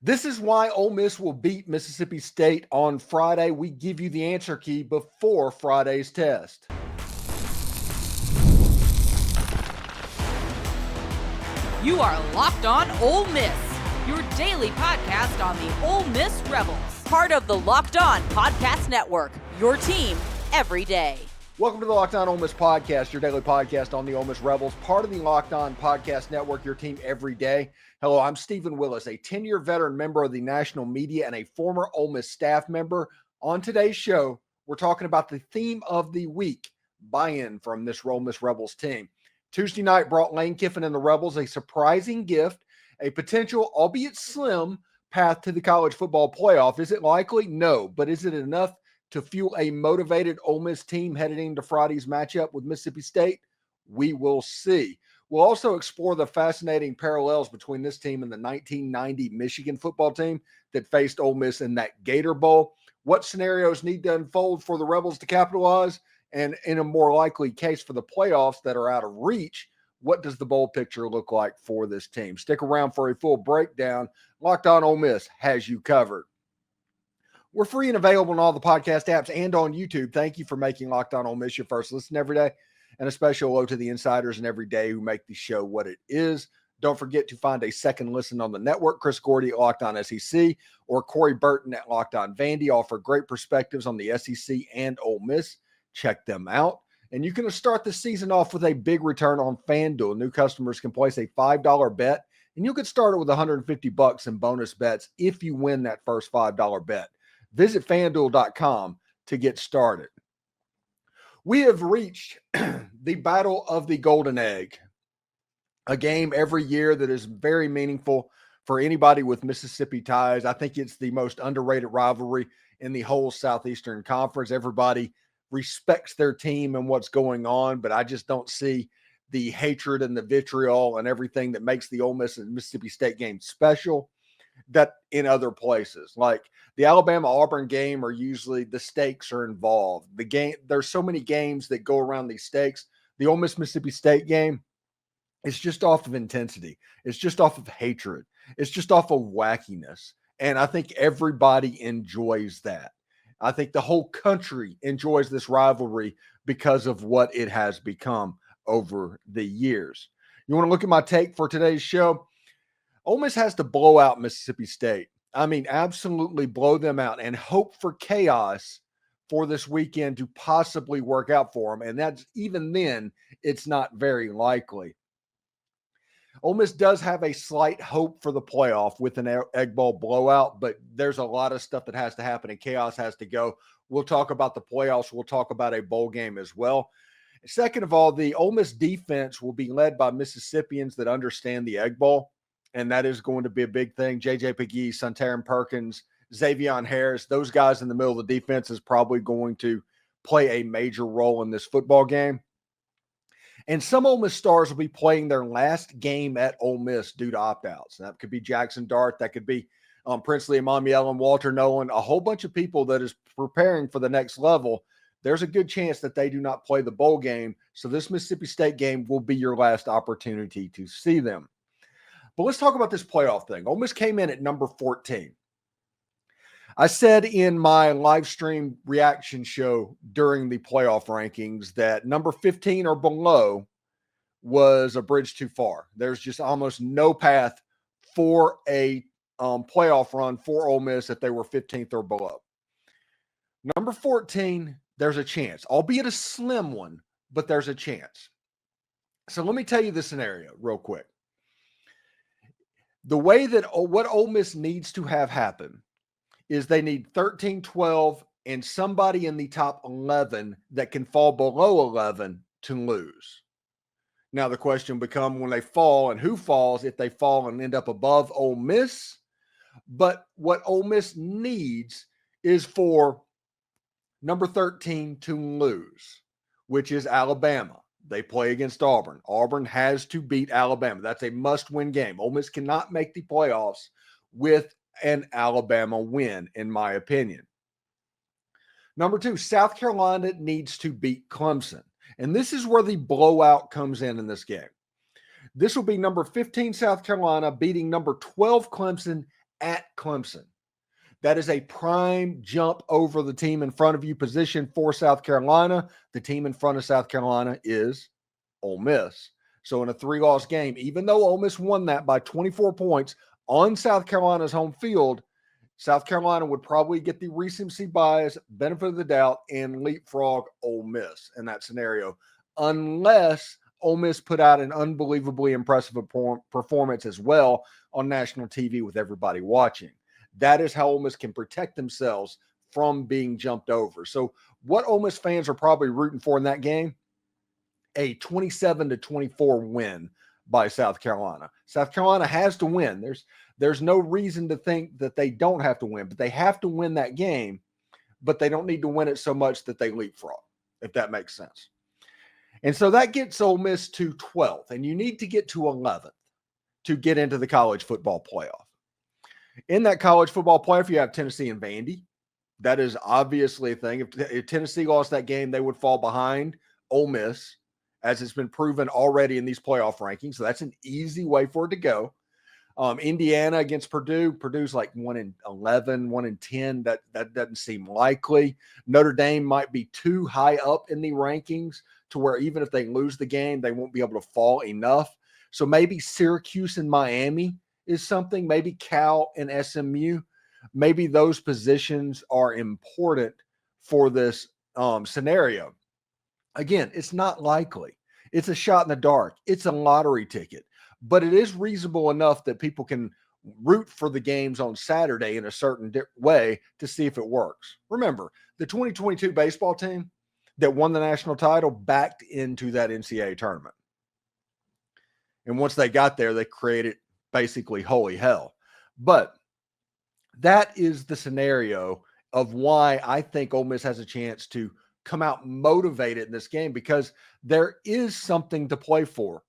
This is why Ole Miss will beat Mississippi State on Friday. We give you the answer key before Friday's test. You are Locked On Ole Miss, your daily podcast on the Ole Miss Rebels. Part of the Locked On Podcast Network, your team every day. Welcome to the Locked On Ole Miss podcast, your daily podcast on the Ole Miss Rebels, part of the Locked On Podcast Network, your team every day. Hello, I'm Steven Willis, a 10-year veteran member of the national media and a former Ole Miss staff member. On today's show, we're talking about the theme of the week, buy-in from this Ole Miss Rebels team. Tuesday night brought Lane Kiffin and the Rebels a surprising gift, a potential, albeit slim, path to the college football playoff. Is it likely? No, but is it enough to fuel a motivated Ole Miss team headed into Friday's matchup with Mississippi State? We will see. We'll also explore the fascinating parallels between this team and the 1990 Michigan football team that faced Ole Miss in that Gator Bowl. What scenarios need to unfold for the Rebels to capitalize? And in a more likely case for the playoffs that are out of reach, what does the bowl picture look like for this team? Stick around for a full breakdown. Locked On Ole Miss has you covered. We're free and available on all the podcast apps and on YouTube. Thank you for making Locked On Ole Miss your first listen every day. And a special hello to the insiders and every day who make the show what it is. Don't forget to find a second listen on the network. Chris Gordy at Locked On SEC or Corey Burton at Locked On Vandy offer great perspectives on the SEC and Ole Miss. Check them out. And you can start the season off with a big return on FanDuel. New customers can place a $5 bet, and you get started with $150 in bonus bets if you win that first $5 bet. Visit FanDuel.com to get started. We have reached the Battle of the Golden Egg, a game every year that is very meaningful for anybody with Mississippi ties. I think it's the most underrated rivalry in the whole Southeastern Conference. Everybody respects their team and what's going on, but I just don't see the hatred and the vitriol and everything that makes the Ole Miss and Mississippi State game special that in other places. Like the Alabama-Auburn game are usually the stakes are involved. The game, there's so many games that go around these stakes. The Ole Miss-Mississippi State game, it's just off of intensity. It's just off of hatred. It's just off of wackiness. And I think everybody enjoys that. I think the whole country enjoys this rivalry because of what it has become over the years. You want to look at my take for today's show? Ole Miss has to blow out Mississippi State. I mean, absolutely blow them out and hope for chaos for this weekend to possibly work out for them. And that's even then, it's not very likely. Ole Miss does have a slight hope for the playoff with an Egg Bowl blowout, but there's a lot of stuff that has to happen and chaos has to go. We'll talk about the playoffs. We'll talk about a bowl game as well. Second of all, the Ole Miss defense will be led by Mississippians that understand the Egg Bowl, and that is going to be a big thing. J.J. Pegues, Suntaran Perkins, Xavion Harris, those guys in the middle of the defense is probably going to play a major role in this football game. And some Ole Miss stars will be playing their last game at Ole Miss due to opt-outs. That could be Jaxson Dart. That could be Princely Emmanuel and Walter Nolen, a whole bunch of people that is preparing for the next level. There's a good chance that they do not play the bowl game. So this Mississippi State game will be your last opportunity to see them. But let's talk about this playoff thing. Ole Miss came in at number 14. I said in my live stream reaction show during the playoff rankings that number 15 or below was a bridge too far. There's just almost no path for a playoff run for Ole Miss if they were 15th or below. Number 14, there's a chance, albeit a slim one, but there's a chance. So let me tell you the scenario real quick. The way that what Ole Miss needs to have happen is they need 13, 12, and somebody in the top 11 that can fall below 11 to lose. Now the question becomes when they fall and who falls if they fall and end up above Ole Miss. But what Ole Miss needs is for number 13 to lose, which is Alabama. They play against Auburn. Auburn has to beat Alabama. That's a must-win game. Ole Miss cannot make the playoffs with an Alabama win, in my opinion. Number 2, South Carolina needs to beat Clemson. And this is where the blowout comes in this game. This will be number 15 South Carolina beating number 12 Clemson at Clemson. That is a prime jump over the team in front of you position for South Carolina. The team in front of South Carolina is Ole Miss. So in a 3-loss game, even though Ole Miss won that by 24 points on South Carolina's home field, South Carolina would probably get the recency bias, benefit of the doubt, and leapfrog Ole Miss in that scenario, unless Ole Miss put out an unbelievably impressive performance as well on national TV with everybody watching. That is how Ole Miss can protect themselves from being jumped over. So what Ole Miss fans are probably rooting for in that game, a 27-24 win by South Carolina. South Carolina has to win. There's no reason to think that they don't have to win, but they have to win that game, but they don't need to win it so much that they leapfrog, if that makes sense. And so that gets Ole Miss to 12th, and you need to get to 11th to get into the college football playoff. In that college football playoff, you have Tennessee and Vandy. That is obviously a thing. If Tennessee lost that game, they would fall behind Ole Miss, as it's been proven already in these playoff rankings. So that's an easy way for it to go. Indiana against Purdue. Purdue's like 1-11, 1-10. That doesn't seem likely. Notre Dame might be too high up in the rankings to where even if they lose the game, they won't be able to fall enough. So maybe Syracuse and Miami is something. Maybe Cal and SMU. Maybe those positions are important for this scenario. Again, it's not likely. It's a shot in the dark. It's a lottery ticket. But it is reasonable enough that people can root for the games on Saturday in a certain way to see if it works. Remember, the 2022 baseball team that won the national title backed into that NCAA tournament. And once they got there, they created basically holy hell. But that is the scenario of why I think Ole Miss has a chance to come out motivated in this game, because there is something to play for.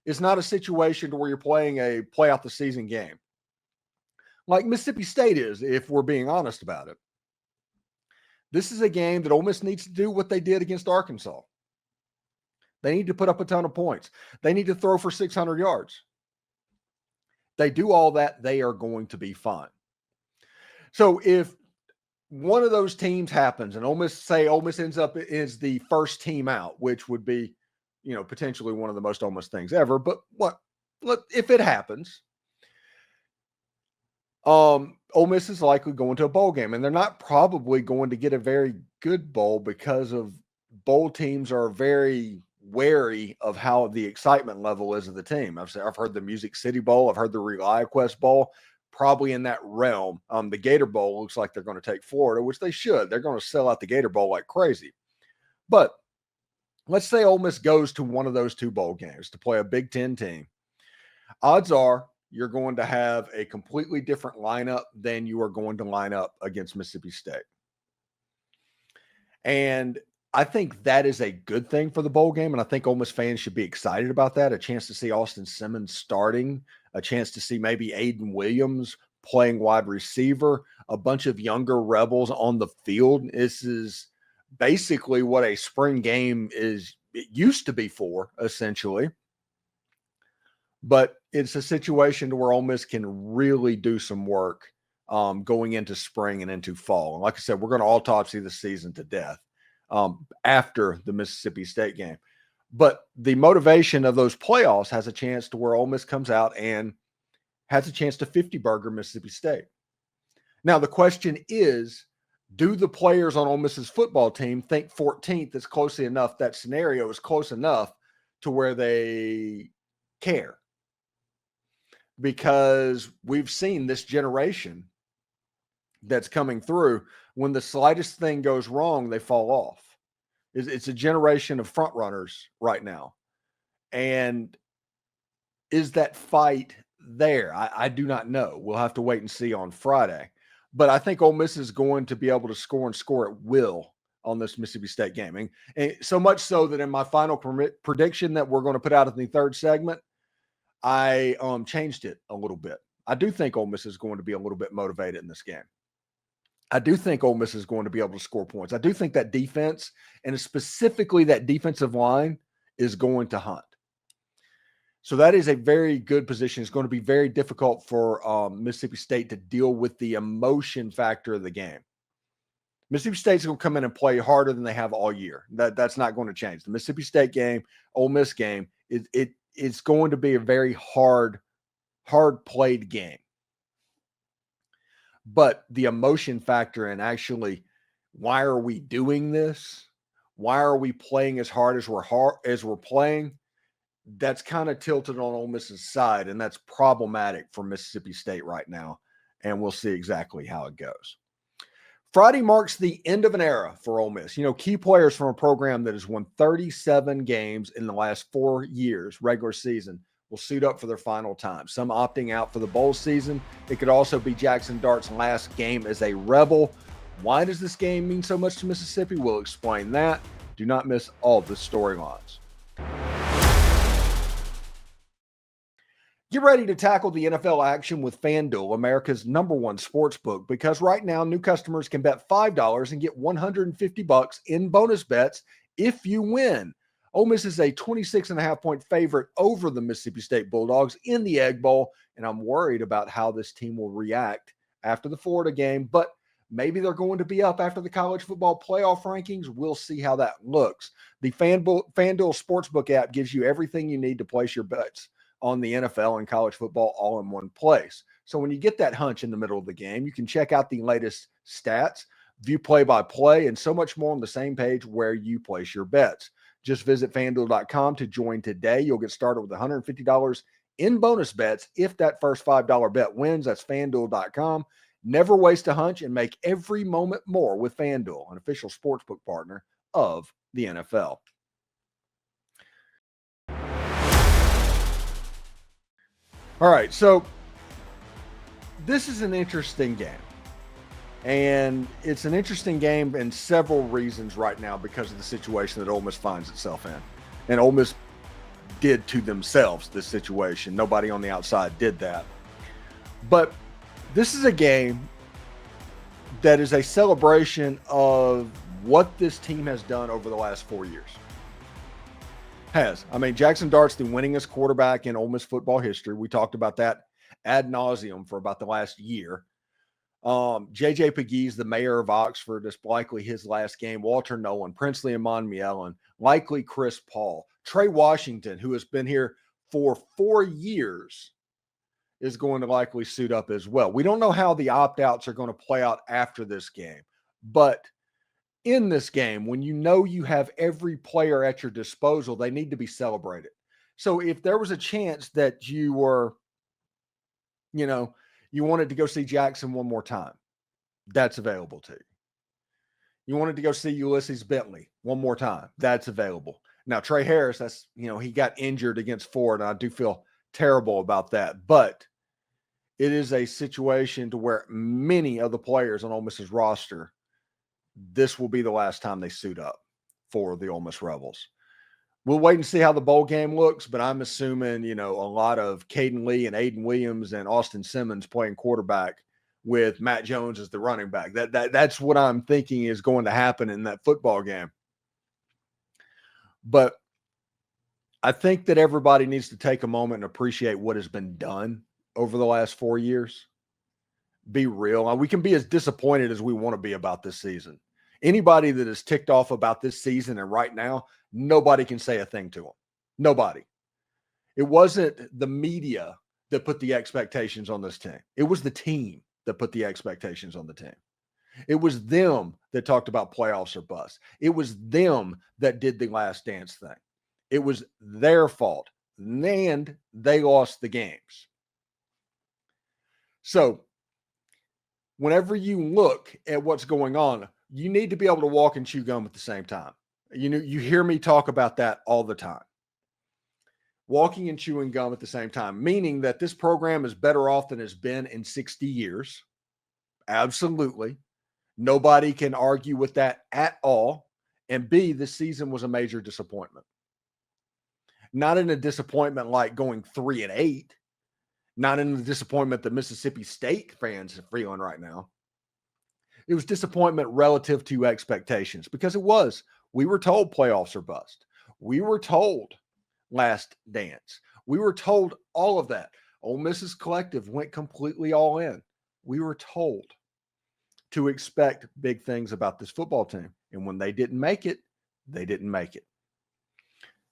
It's not a situation where you're playing a play out the season game like Mississippi State is, if we're being honest about it. This is a game that Ole Miss needs to do what they did against Arkansas. They need to put up a ton of points. They need to throw for 600 yards. They do all that, they are going to be fine. So if one of those teams happens and Ole Miss ends up as the first team out, which would be, potentially one of the most Ole Miss things ever. But if it happens, Ole Miss is likely going to a bowl game, and they're not probably going to get a very good bowl because of bowl teams are very wary of how the excitement level is of the team. I've heard the Music City Bowl. I've heard the ReliaQuest Bowl. Probably in that realm. The Gator Bowl looks like they're going to take Florida, which they should. They're going to sell out the Gator Bowl like crazy. But let's say Ole Miss goes to one of those two bowl games to play a Big Ten team. Odds are you're going to have a completely different lineup than you are going to line up against Mississippi State. And I think that is a good thing for the bowl game, and I think Ole Miss fans should be excited about that. A chance to see Austin Simmons starting, a chance to see maybe Aiden Williams playing wide receiver, a bunch of younger Rebels on the field. This is basically what a spring game it used to be for, essentially. But it's a situation to where Ole Miss can really do some work going into spring and into fall. And like I said, we're going to autopsy the season to death after the Mississippi State game. But the motivation of those playoffs has a chance to where Ole Miss comes out and has a chance to 50-burger Mississippi State. Now, the question is, do the players on Ole Miss's football team think 14th is close enough, that scenario is close enough to where they care? Because we've seen this generation that's coming through, when the slightest thing goes wrong, they fall off. It's a generation of front runners right now. And is that fight there? I do not know. We'll have to wait and see on Friday. But I think Ole Miss is going to be able to score and score at will on this Mississippi State game. And so much so that in my final prediction that we're going to put out in the third segment, I changed it a little bit. I do think Ole Miss is going to be a little bit motivated in this game. I do think Ole Miss is going to be able to score points. I do think that defense, and specifically that defensive line, is going to hunt. So that is a very good position. It's going to be very difficult for Mississippi State to deal with the emotion factor of the game. Mississippi State's going to come in and play harder than they have all year. That's not going to change. The Mississippi State game, Ole Miss game, it's going to be a very hard played game. But the emotion factor and actually, why are we doing this? Why are we playing as hard as we're playing? That's kind of tilted on Ole Miss's side, and that's problematic for Mississippi State right now. And we'll see exactly how it goes. Friday marks the end of an era for Ole Miss. You know, key players from a program that has won 37 games in the last 4 years, regular season, will suit up for their final time. Some opting out for the bowl season. It could also be Jaxson Dart's last game as a Rebel. Why does this game mean so much to Mississippi? We'll explain that. Do not miss all the storylines. Get ready to tackle the NFL action with FanDuel, America's #1 sports book, because right now new customers can bet $5 and get $150 in bonus bets if you win. Ole Miss is a 26.5-point favorite over the Mississippi State Bulldogs in the Egg Bowl, and I'm worried about how this team will react after the Florida game, but maybe they're going to be up after the college football playoff rankings. We'll see how that looks. The FanDuel Sportsbook app gives you everything you need to place your bets on the NFL and college football all in one place. So when you get that hunch in the middle of the game, you can check out the latest stats, view play-by-play, and so much more on the same page where you place your bets. Just visit FanDuel.com to join today. You'll get started with $150 in bonus bets if that first $5 bet wins. That's FanDuel.com. Never waste a hunch and make every moment more with FanDuel, an official sportsbook partner of the NFL. All right, so this is an interesting game. And it's an interesting game in several reasons right now because of the situation that Ole Miss finds itself in. And Ole Miss did to themselves this situation. Nobody on the outside did that. But this is a game that is a celebration of what this team has done over the last 4 years. I mean, Jaxson Dart's the winningest quarterback in Ole Miss football history. We talked about that ad nauseum for about the last year. J.J. Pegues, the mayor of Oxford, is likely his last game. Walter Nolen, Princely and Monmielen, likely Chris Paul. Trey Washington, who has been here for 4 years, is going to likely suit up as well. We don't know how the opt-outs are going to play out after this game, but in this game, when you know you have every player at your disposal, they need to be celebrated. So if there was a chance that you were, you wanted to go see Jaxson one more time, that's available to you. You wanted to go see Ulysses Bentley one more time, that's available. Now, Trey Harris, he got injured against Ford, and I do feel terrible about that. But it is a situation to where many of the players on Ole Miss's roster, this will be the last time they suit up for the Ole Miss Rebels. We'll wait and see how the bowl game looks, but I'm assuming, a lot of Caden Lee and Aiden Williams and Austin Simmons playing quarterback with Matt Jones as the running back. That's what I'm thinking is going to happen in that football game. But I think that everybody needs to take a moment and appreciate what has been done over the last 4 years. Be real. We can be as disappointed as we want to be about this season. Anybody that is ticked off about this season and right now, nobody can say a thing to them. Nobody. It wasn't the media that put the expectations on this team. It was the team that put the expectations on the team. It was them that talked about playoffs or bust. It was them that did the last dance thing. It was their fault, and they lost the games. So whenever you look at what's going on, you need to be able to walk and chew gum at the same time. You hear me talk about that all the time. Walking and chewing gum at the same time, meaning that this program is better off than it's been in 60 years. Absolutely. Nobody can argue with that at all. And B, this season was a major disappointment. Not in a disappointment like going 3-8. Not in the disappointment that Mississippi State fans are feeling right now. It was disappointment relative to expectations because it was. We were told playoffs are bust. We were told last dance. We were told all of that. Ole Miss's collective went completely all in. We were told to expect big things about this football team. And when they didn't make it, they didn't make it.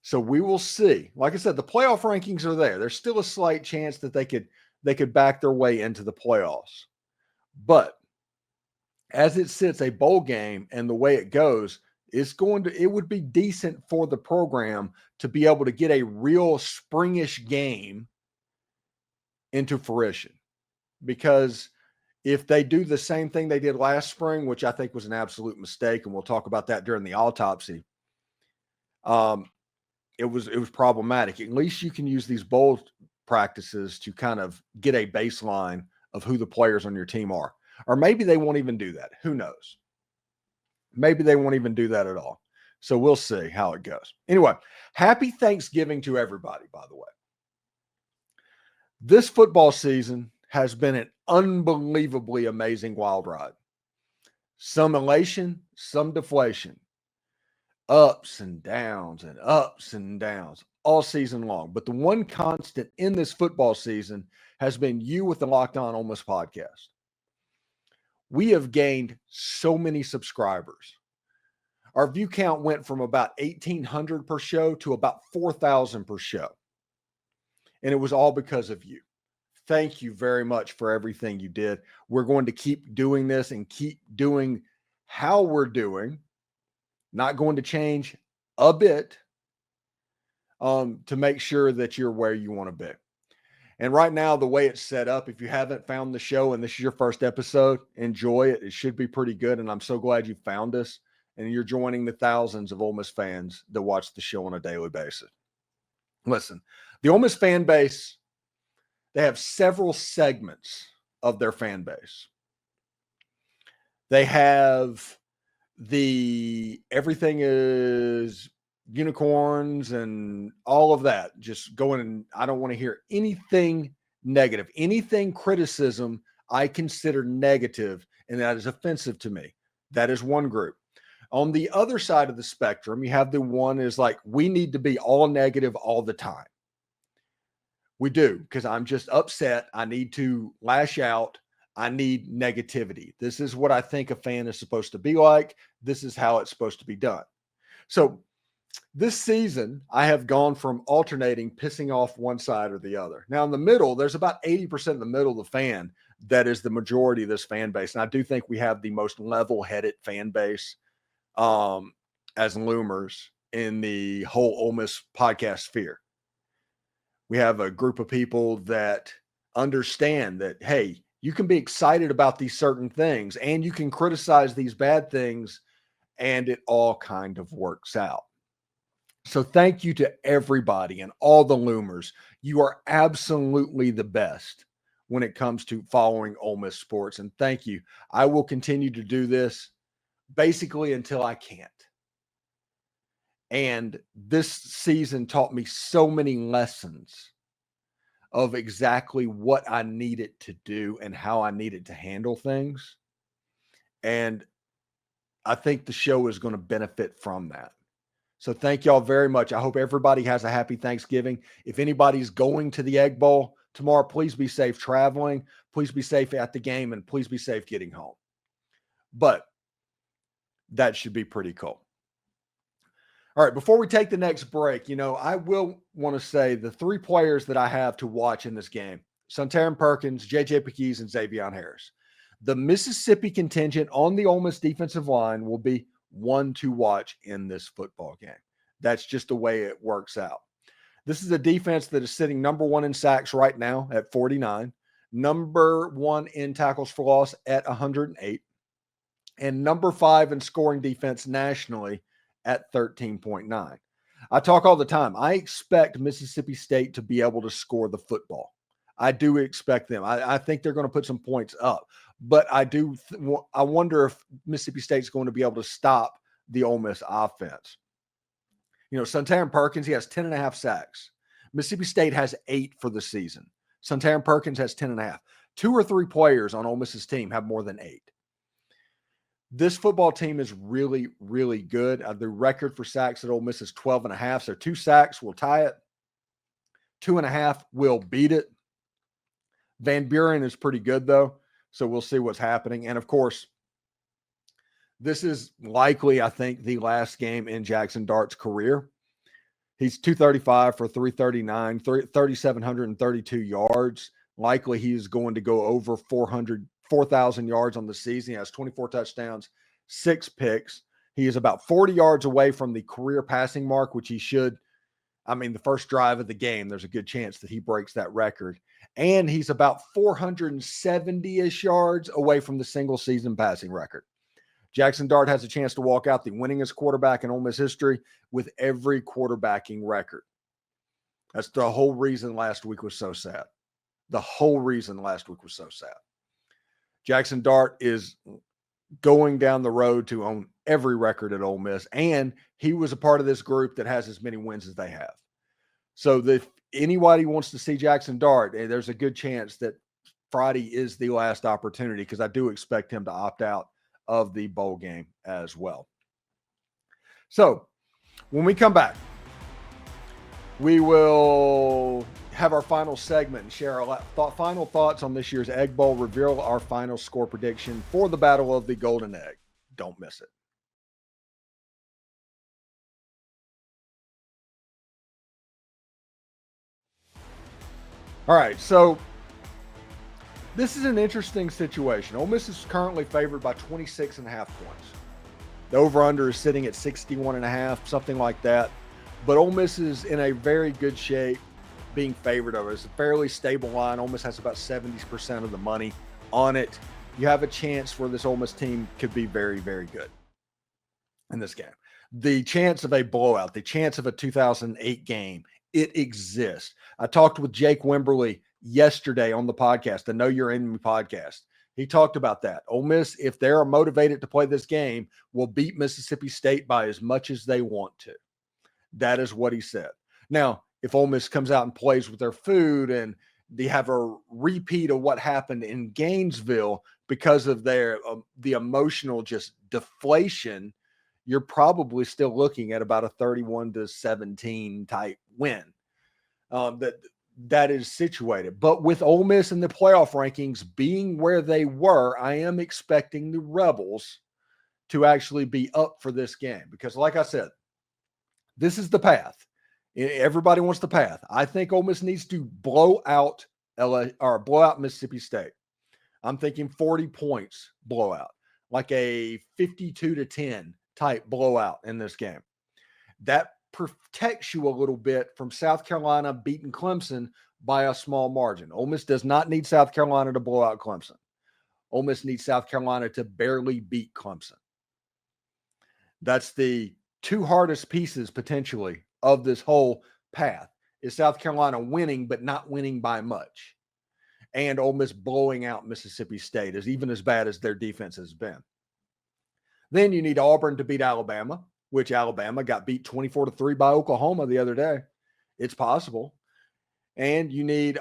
So we will see. Like I said, the playoff rankings are there. There's still a slight chance that they could back their way into the playoffs. But as it sits, a bowl game and the way it goes, it would be decent for the program to be able to get a real springish game into fruition. Because if they do the same thing they did last spring, which I think was an absolute mistake, and we'll talk about that during the autopsy, it was problematic. At least you can use these bowl practices to kind of get a baseline of who the players on your team are. Or maybe they won't even do that. Who knows? Maybe they won't even do that at all. So we'll see how it goes. Anyway, happy Thanksgiving to everybody, by the way. This football season has been an unbelievably amazing wild ride. Some elation, some deflation. Ups and downs all season long. But the one constant in this football season has been you with the Locked On Ole Miss podcast. We have gained so many subscribers. Our view count went from about 1,800 per show to about 4,000 per show. And it was all because of you. Thank you very much for everything you did. We're going to keep doing this and keep doing how we're doing. Not going to change a bit to make sure that you're where you want to be. And right now, the way it's set up, if you haven't found the show and this is your first episode, enjoy it. It should be pretty good. And I'm so glad you found us and you're joining the thousands of Ole Miss fans that watch the show on a daily basis. Listen, the Ole Miss fan base, they have several segments of their fan base. They have everything is unicorns and all of that, just going, and I don't want to hear anything negative, anything criticism I consider negative, and that is offensive to me. That is one group. On the other side of the spectrum, you have the one is like, we need to be all negative all the time. We do, because I'm just upset. I need to lash out. I need negativity. This is what I think a fan is supposed to be like. This is how it's supposed to be done. So this season, I have gone from alternating, pissing off one side or the other. Now in the middle, there's about 80% in the middle of the fan that is the majority of this fan base. And I do think we have the most level-headed fan base as Loomers in the whole Ole Miss podcast sphere. We have a group of people that understand that, hey, you can be excited about these certain things and you can criticize these bad things and it all kind of works out. So thank you to everybody and all the Loomers. You are absolutely the best when it comes to following Ole Miss sports. And thank you. I will continue to do this basically until I can't. And this season taught me so many lessons of exactly what I needed to do and how I needed to handle things. And I think the show is going to benefit from that. So thank y'all very much. I hope everybody has a happy Thanksgiving. If anybody's going to the Egg Bowl tomorrow, please be safe traveling. Please be safe at the game and please be safe getting home. But that should be pretty cool. All right, before we take the next break, I will want to say the three players that I have to watch in this game, Santarin Perkins, J.J. Pegues, and Xavion Harris. The Mississippi contingent on the Ole Miss defensive line will be one to watch in this football game. That's just the way it works out. This is a defense that is sitting number one in sacks right now at 49, number one in tackles for loss at 108, and number 5 in scoring defense nationally at 13.9. I talk all the time. I expect Mississippi State to be able to score the football. I do expect them. I think they're going to put some points up. But I wonder if Mississippi State's going to be able to stop the Ole Miss offense. Santarin Perkins, he has 10.5 sacks. Mississippi State has 8 for the season. Santarin Perkins has 10.5. 2 or 3 players on Ole Miss's team have more than 8. This football team is really, really good. The record for sacks at Ole Miss is 12.5. So 2 sacks will tie it. 2.5 will beat it. Van Buren is pretty good, though, so we'll see what's happening. And, of course, this is likely, I think, the last game in Jaxson Dart's career. He's 235 for 339, 3,732 yards. Likely he's going to go over 4,000 yards on the season. He has 24 touchdowns, 6 picks. He is about 40 yards away from the career passing mark, which he should. I mean, the first drive of the game, there's a good chance that he breaks that record. And he's about 470-ish yards away from the single season passing record. Jaxson Dart has a chance to walk out the winningest quarterback in Ole Miss history with every quarterbacking record. That's the whole reason last week was so sad. The whole reason last week was so sad. Jaxson Dart is going down the road to own every record at Ole Miss, and he was a part of this group that has as many wins as they have. So if anybody wants to see Jaxson Dart, there's a good chance that Friday is the last opportunity, because I do expect him to opt out of the bowl game as well. So when we come back, we will have our final segment and share our final thoughts on this year's Egg Bowl, reveal our final score prediction for the Battle of the Golden Egg. Don't miss it. All right, so this is an interesting situation. Ole Miss is currently favored by 26.5 points. The over-under is sitting at 61.5, something like that. But Ole Miss is in a very good shape being favored over. It's a fairly stable line. Ole Miss has about 70% of the money on it. You have a chance where this Ole Miss team could be very, very good in this game. The chance of a blowout, the chance of a 2008 game, it exists. I talked with Jake Wimberly yesterday on the podcast, the Know Your Enemy podcast. He talked about that. Ole Miss, if they're motivated to play this game, will beat Mississippi State by as much as they want to. That is what he said. Now, if Ole Miss comes out and plays with their food and they have a repeat of what happened in Gainesville because of their the emotional just deflation, you're probably still looking at about a 31-17 type win. That is situated. But with Ole Miss in the playoff rankings being where they were, I am expecting the Rebels to actually be up for this game, because like I said, this is the path. Everybody wants the path. I think Ole Miss needs to blow out Mississippi State. I'm thinking 40 points blowout, like a 52-10 type blowout in this game. That protects you a little bit from South Carolina beating Clemson by a small margin. Ole Miss does not need South Carolina to blow out Clemson. Ole Miss needs South Carolina to barely beat Clemson. That's the two hardest pieces potentially of this whole path, is South Carolina winning, but not winning by much. And Ole Miss blowing out Mississippi State, is even as bad as their defense has been. Then you need Auburn to beat Alabama, which Alabama got beat 24-3 by Oklahoma the other day. It's possible. And you need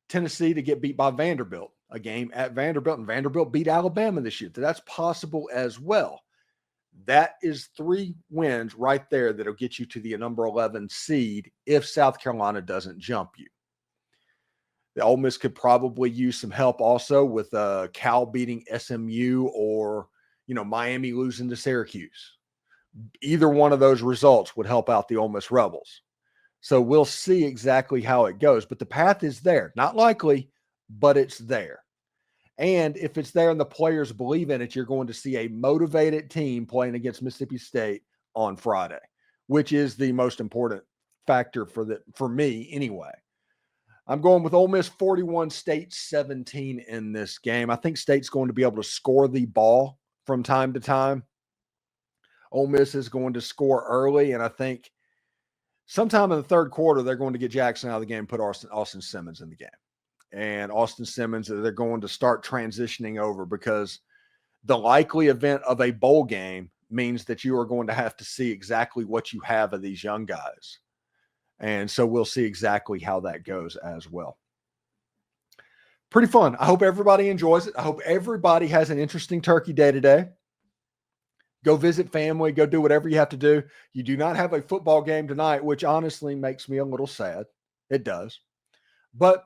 Tennessee to get beat by Vanderbilt, a game at Vanderbilt, and Vanderbilt beat Alabama this year. So that's possible as well. That is 3 wins right there that'll get you to the number 11 seed if South Carolina doesn't jump you. The Ole Miss could probably use some help also with Cal beating SMU, or Miami losing to Syracuse. Either one of those results would help out the Ole Miss Rebels. So we'll see exactly how it goes. But the path is there. Not likely, but it's there. And if it's there and the players believe in it, you're going to see a motivated team playing against Mississippi State on Friday, which is the most important factor for me anyway. I'm going with Ole Miss 41, State 17 in this game. I think State's going to be able to score the ball from time to time. Ole Miss is going to score early, and I think sometime in the third quarter, they're going to get Jaxson out of the game and put Austin Simmons in the game. And Austin Simmons, they're going to start transitioning over, because the likely event of a bowl game means that you are going to have to see exactly what you have of these young guys. And so we'll see exactly how that goes as well. Pretty fun. I hope everybody enjoys it. I hope everybody has an interesting turkey day today. Go visit family. Go do whatever you have to do. You do not have a football game tonight, which honestly makes me a little sad. It does. But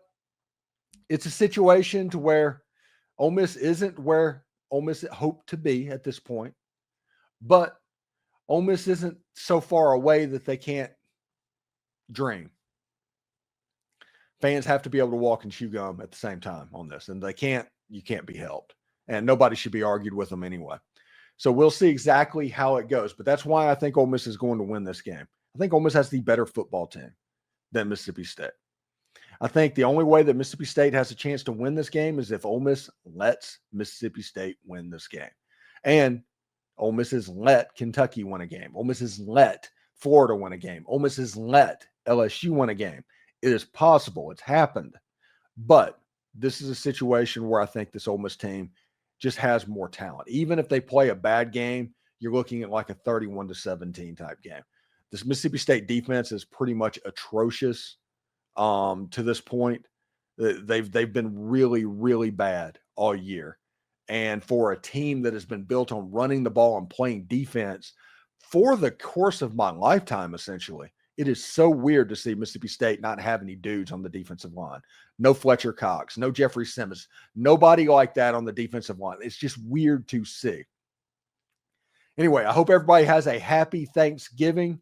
it's a situation to where Ole Miss isn't where Ole Miss hoped to be at this point. But Ole Miss isn't so far away that they can't dream. Fans have to be able to walk and chew gum at the same time on this, and you can't be helped. And nobody should be argued with them anyway. So we'll see exactly how it goes. But that's why I think Ole Miss is going to win this game. I think Ole Miss has the better football team than Mississippi State. I think the only way that Mississippi State has a chance to win this game is if Ole Miss lets Mississippi State win this game. And Ole Miss has let Kentucky win a game. Ole Miss has let Florida win a game. Ole Miss has let LSU win a game. It is possible. It's happened. But this is a situation where I think this Ole Miss team just has more talent. Even if they play a bad game, you're looking at like a 31-17 type game. This Mississippi State defense is pretty much atrocious to this point. They've been really, really bad all year. And for a team that has been built on running the ball and playing defense for the course of my lifetime, essentially, it is so weird to see Mississippi State not have any dudes on the defensive line. No Fletcher Cox, no Jeffrey Simmons, nobody like that on the defensive line. It's just weird to see. Anyway, I hope everybody has a happy Thanksgiving.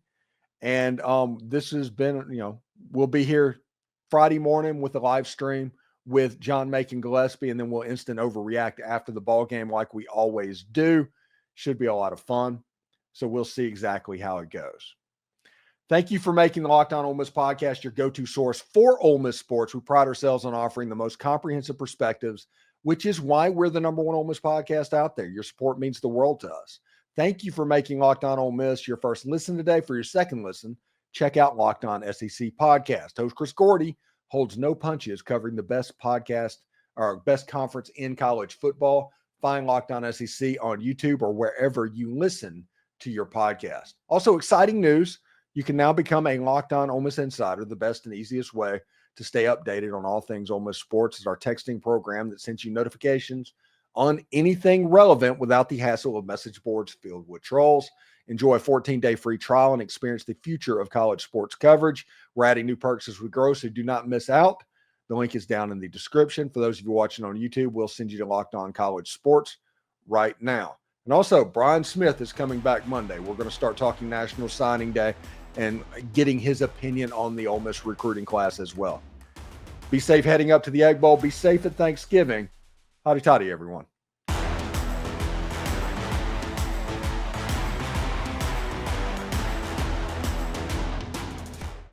And this has been, we'll be here Friday morning with a live stream with John Macon Gillespie, and then we'll instant overreact after the ball game like we always do. Should be a lot of fun. So we'll see exactly how it goes. Thank you for making the Locked On Ole Miss podcast your go-to source for Ole Miss sports. We pride ourselves on offering the most comprehensive perspectives, which is why we're the number one Ole Miss podcast out there. Your support means the world to us. Thank you for making Locked On Ole Miss your first listen today. For your second listen, check out Locked On SEC podcast. Host Chris Gordy holds no punches, covering the best podcast or best conference in college football. Find Locked On SEC on YouTube or wherever you listen to your podcast. Also, exciting news. You can now become a Locked On Ole Miss Insider. The best and easiest way to stay updated on all things Ole Miss sports is our texting program that sends you notifications on anything relevant without the hassle of message boards filled with trolls. Enjoy a 14-day free trial and experience the future of college sports coverage. We're adding new perks as we grow, so do not miss out. The link is down in the description. For those of you watching on YouTube, we'll send you to Locked On College Sports right now. And also, Brian Smith is coming back Monday. We're going to start talking National Signing Day and getting his opinion on the Ole Miss recruiting class as well. Be safe heading up to the Egg Bowl. Be safe at Thanksgiving. Howdy toddy, everyone.